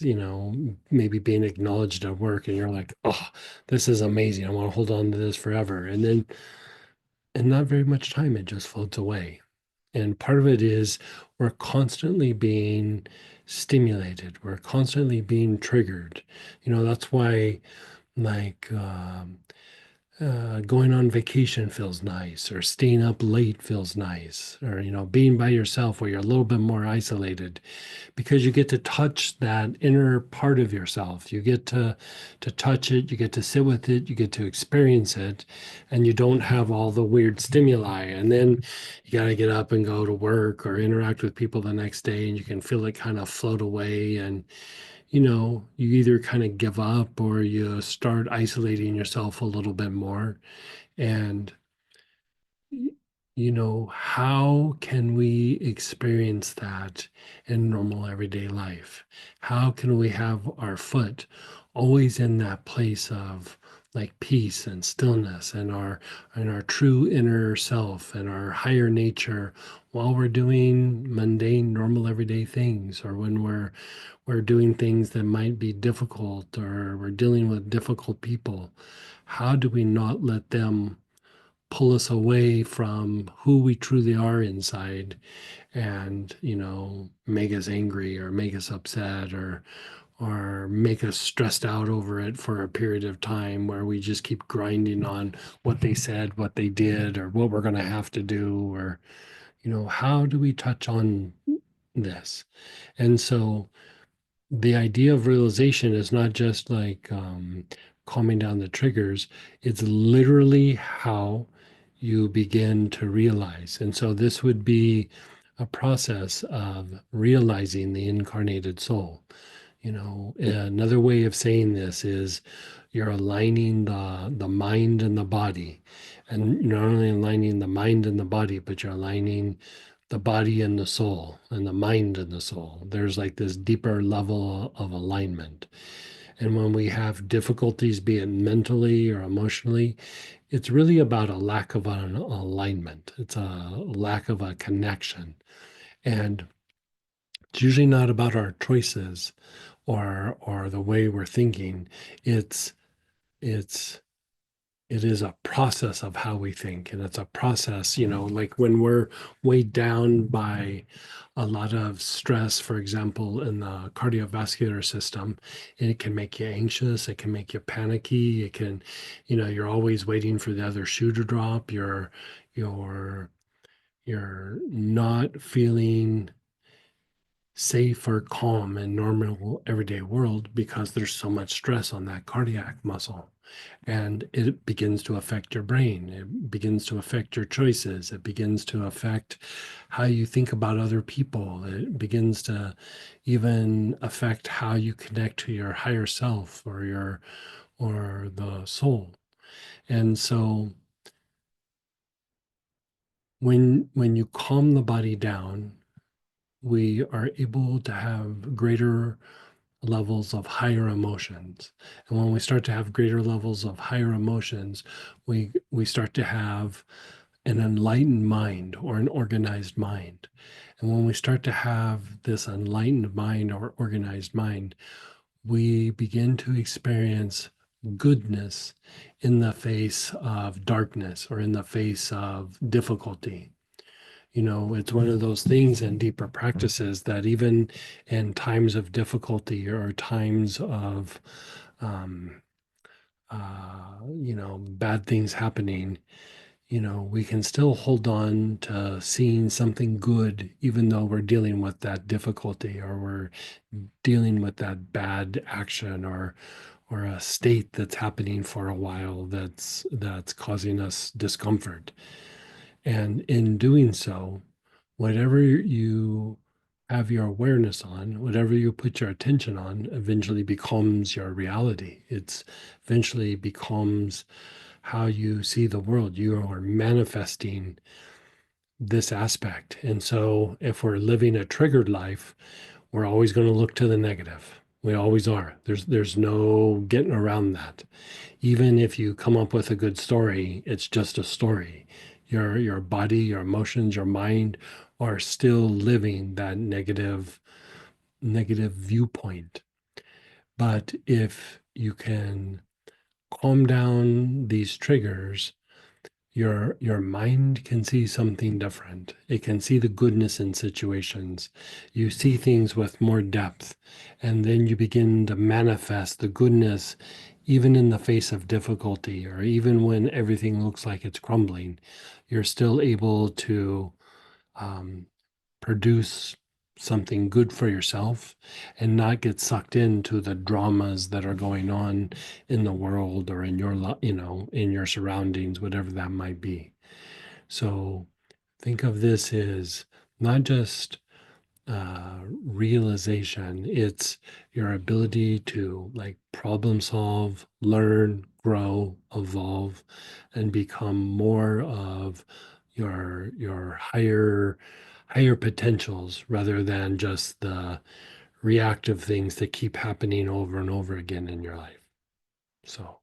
maybe being acknowledged at work and you're like, oh, this is amazing. I want to hold on to this forever. And then in not very much time, it just floats away. And part of it is we're constantly being stimulated. We're constantly being triggered. That's why like going on vacation feels nice, or staying up late feels nice, or being by yourself where you're a little bit more isolated, because you get to touch that inner part of yourself. You get to touch it, you get to sit with it, you get to experience it, and you don't have all the weird stimuli. And then you got to get up and go to work or interact with people the next day, and you can feel it kind of float away. And you either kind of give up or you start isolating yourself a little bit more. And, how can we experience that in normal everyday life? How can we have our foot always in that place of like peace and stillness and our true inner self and our higher nature while we're doing mundane, normal everyday things, or when we're doing things that might be difficult, or we're dealing with difficult people? How do we not let them pull us away from who we truly are inside, and make us angry or make us upset, or make us stressed out over it for a period of time where we just keep grinding on what they said, what they did, or what we're going to have to do? Or how do we touch on this? And so the idea of realization is not just like calming down the triggers, it's literally how you begin to realize. And so this would be a process of realizing the incarnated soul. Another way of saying this is you're aligning the mind and the body. And you're not only aligning the mind and the body, but you're aligning the body and the soul, and the mind and the soul. There's like this deeper level of alignment. And when we have difficulties, be it mentally or emotionally, it's really about a lack of an alignment. It's a lack of a connection. And it's usually not about our choices or the way we're thinking. It's it's it is a process of how we think, and it's a process, like when we're weighed down by a lot of stress, for example, in the cardiovascular system, and it can make you anxious, it can make you panicky, it can, you're always waiting for the other shoe to drop. You're you're not feeling safe or calm in normal everyday world because there's so much stress on that cardiac muscle, and it begins to affect your brain. It begins to affect your choices. It begins to affect how you think about other people. It begins to even affect how you connect to your higher self, or the soul. And so when you calm the body down, we are able to have greater levels of higher emotions. And when we start to have greater levels of higher emotions, we start to have an enlightened mind, or an organized mind. And when we start to have this enlightened mind or organized mind, we begin to experience goodness in the face of darkness, or in the face of difficulty. It's one of those things in deeper practices that even in times of difficulty, or times of, um, bad things happening, we can still hold on to seeing something good, even though we're dealing with that difficulty, or we're dealing with that bad action, or a state that's happening for a while that's causing us discomfort. And in doing so, whatever you have your awareness on, whatever you put your attention on, eventually becomes your reality. It's eventually becomes how you see the world. You are manifesting this aspect. And so if we're living a triggered life, we're always going to look to the negative. We always are. There's no getting around that. Even if you come up with a good story, it's just a story. Your body, your emotions, your mind are still living that negative viewpoint. But if you can calm down these triggers, your mind can see something different. It can see the goodness in situations. You see things with more depth, and then you begin to manifest the goodness even in the face of difficulty, or even when everything looks like it's crumbling. You're still able to um, produce something good for yourself and not get sucked into the dramas that are going on in the world or in your in your surroundings, whatever that might be. So think of this as not just realization, it's your ability to like problem solve, learn, grow, evolve, and become more of your higher potentials rather than just the reactive things that keep happening over and over again in your life. So